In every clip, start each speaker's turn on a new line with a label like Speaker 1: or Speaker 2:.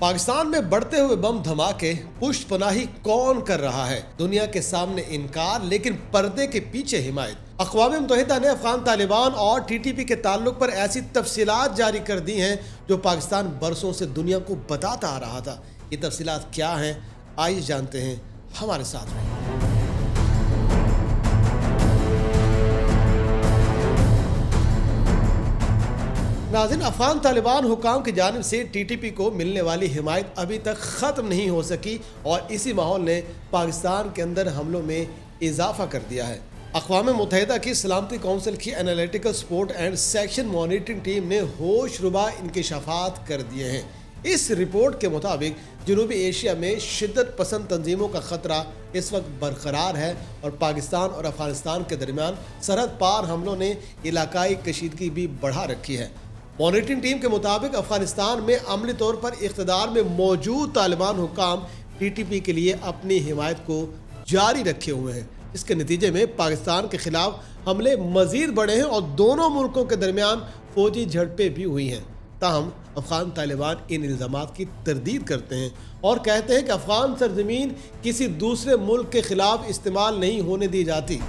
Speaker 1: پاکستان میں بڑھتے ہوئے بم دھماکے پشت پناہی کون کر رہا ہے؟ دنیا کے سامنے انکار لیکن پردے کے پیچھے حمایت۔ اقوام متحدہ نے افغان طالبان اور ٹی ٹی پی کے تعلق پر ایسی تفصیلات جاری کر دی ہیں جو پاکستان برسوں سے دنیا کو بتاتا آ رہا تھا۔ یہ تفصیلات کیا ہیں؟ آئیے جانتے ہیں، ہمارے ساتھ رہیں۔ ناظرین، افغان طالبان حکام کی جانب سے ٹی ٹی پی کو ملنے والی حمایت ابھی تک ختم نہیں ہو سکی اور اسی ماحول نے پاکستان کے اندر حملوں میں اضافہ کر دیا ہے۔ اقوام متحدہ کی سلامتی کونسل کی analytical support and section monitoring team نے ہوش ربا انکشافات کر دیے ہیں۔ اس رپورٹ کے مطابق جنوبی ایشیا میں شدت پسند تنظیموں کا خطرہ اس وقت برقرار ہے اور پاکستان اور افغانستان کے درمیان سرحد پار حملوں نے علاقائی کشیدگی بھی بڑھا رکھی ہے۔ مانیٹرنگ ٹیم کے مطابق افغانستان میں عملی طور پر اقتدار میں موجود طالبان حکام ٹی ٹی پی کے لیے اپنی حمایت کو جاری رکھے ہوئے ہیں، اس کے نتیجے میں پاکستان کے خلاف حملے مزید بڑھے ہیں اور دونوں ملکوں کے درمیان فوجی جھڑپیں بھی ہوئی ہیں۔ تاہم افغان طالبان ان الزامات کی تردید کرتے ہیں اور کہتے ہیں کہ افغان سرزمین کسی دوسرے ملک کے خلاف استعمال نہیں ہونے دی جاتی۔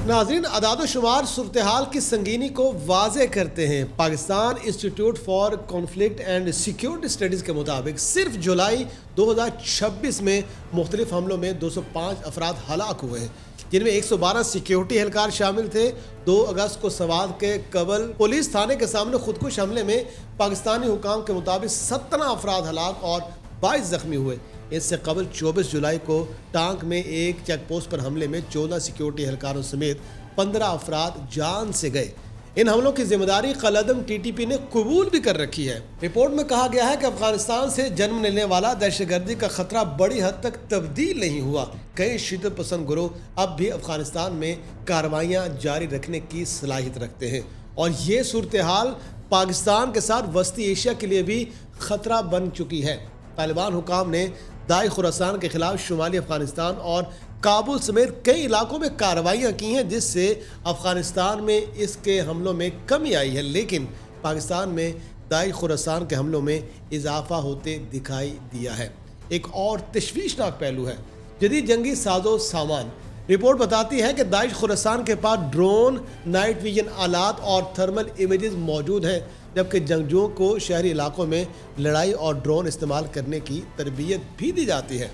Speaker 1: ناظرین، اعداد و شمار صورتحال کی سنگینی کو واضح کرتے ہیں۔ Pakistan institute for conflict and security studies کے مطابق صرف جولائی 2026 میں مختلف حملوں میں 205 افراد ہلاک ہوئے ہیں، جن میں 112 سیکیورٹی اہلکار شامل تھے۔ 2 اگست کو سوات کے قبل پولیس تھانے کے سامنے خودکش حملے میں پاکستانی حکام کے مطابق 17 افراد ہلاک اور 22 زخمی ہوئے۔ اس سے قبل 24 جولائی کو ٹانک میں ایک چیک پوسٹ پر حملے میں 14 سیکیورٹی اہلکاروں سمیت 15 افراد جان سے گئے۔ ان حملوں کی ذمہ داری قلعدم ٹی ٹی پی نے قبول بھی کر رکھی ہے۔ رپورٹ میں کہا گیا ہے کہ افغانستان سے جنم لینے والا دہشت گردی کا خطرہ بڑی حد تک تبدیل نہیں ہوا۔ کئی شدت پسند گروہ اب بھی افغانستان میں کارروائیاں جاری رکھنے کی صلاحیت رکھتے ہیں اور یہ صورتحال پاکستان کے ساتھ وسطی ایشیا کے لیے بھی خطرہ بن چکی ہے۔ طالبان حکام نے داعش خراسان کے خلاف شمالی افغانستان اور کابل سمیت کئی علاقوں میں کارروائیاں کی ہیں، جس سے افغانستان میں اس کے حملوں میں کمی آئی ہے، لیکن پاکستان میں داعش خراسان کے حملوں میں اضافہ ہوتے دکھائی دیا ہے۔ ایک اور تشویشناک پہلو ہے جدید جنگی ساز و سامان۔ رپورٹ بتاتی ہے کہ داعش خراسان کے پاس ڈرون، نائٹ ویژن آلات اور تھرمل امیجز موجود ہیں، جبکہ جنگجوؤں کو شہری علاقوں میں لڑائی اور ڈرون استعمال کرنے کی تربیت بھی دی جاتی ہے۔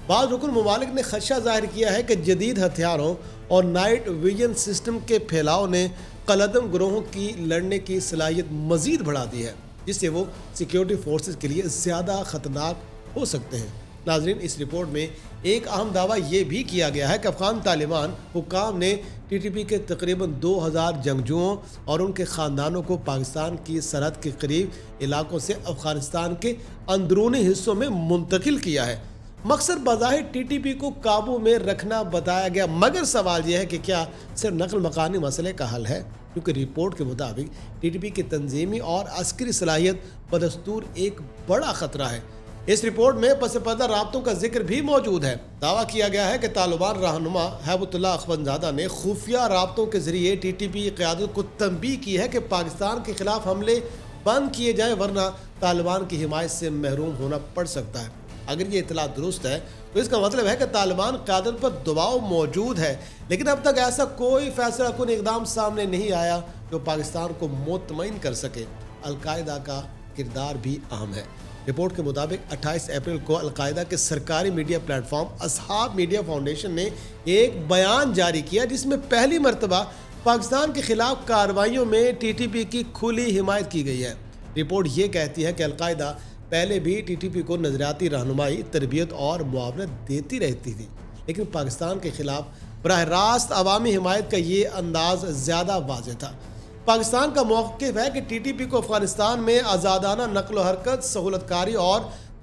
Speaker 1: بعض رکن ممالک نے خدشہ ظاہر کیا ہے کہ جدید ہتھیاروں اور نائٹ ویژن سسٹم کے پھیلاؤ نے قلعدم گروہوں کی لڑنے کی صلاحیت مزید بڑھا دی ہے، جس سے وہ سیکیورٹی فورسز کے لیے زیادہ خطرناک ہو سکتے ہیں۔ ناظرین، اس رپورٹ میں ایک اہم دعویٰ یہ بھی کیا گیا ہے کہ افغان طالبان حکام نے ٹی ٹی پی کے تقریباً 2000 جنگجوؤں اور ان کے خاندانوں کو پاکستان کی سرحد کے قریب علاقوں سے افغانستان کے اندرونی حصوں میں منتقل کیا ہے۔ مقصد بظاہر ٹی ٹی پی کو قابو میں رکھنا بتایا گیا، مگر سوال یہ ہے کہ کیا صرف نقل مکانی مسئلے کا حل ہے؟ کیونکہ رپورٹ کے مطابق ٹی ٹی پی کی تنظیمی اور عسکری صلاحیت بدستور ایک بڑا خطرہ ہے۔ اس رپورٹ میں پس پردہ رابطوں کا ذکر بھی موجود ہے۔ دعویٰ کیا گیا ہے کہ طالبان رہنما ہیبت اللہ اخوندزادہ نے خفیہ رابطوں کے ذریعے ٹی ٹی پی قیادت کو تنبیہ کی ہے کہ پاکستان کے خلاف حملے بند کیے جائیں، ورنہ طالبان کی حمایت سے محروم ہونا پڑ سکتا ہے۔ اگر یہ اطلاع درست ہے تو اس کا مطلب ہے کہ طالبان قیادت پر دباؤ موجود ہے، لیکن اب تک ایسا کوئی فیصلہ کن اقدام سامنے نہیں آیا جو پاکستان کو مطمئن کر سکے۔ القاعدہ کا کردار بھی اہم ہے۔ رپورٹ کے مطابق 28 اپریل کو القاعدہ کے سرکاری میڈیا پلیٹ فارم اصحاب میڈیا فاؤنڈیشن نے ایک بیان جاری کیا، جس میں پہلی مرتبہ پاکستان کے خلاف کارروائیوں میں ٹی ٹی پی کی کھلی حمایت کی گئی ہے۔ رپورٹ یہ کہتی ہے کہ القاعدہ پہلے بھی ٹی ٹی پی کو نظریاتی رہنمائی، تربیت اور معاونت دیتی رہتی تھی، لیکن پاکستان کے خلاف براہ راست عوامی حمایت کا یہ انداز زیادہ واضح تھا۔ پاکستان کا موقف ہے کہ ٹی ٹی پی کو افغانستان میں آزادانہ نقل و حرکت، سہولت کاری اور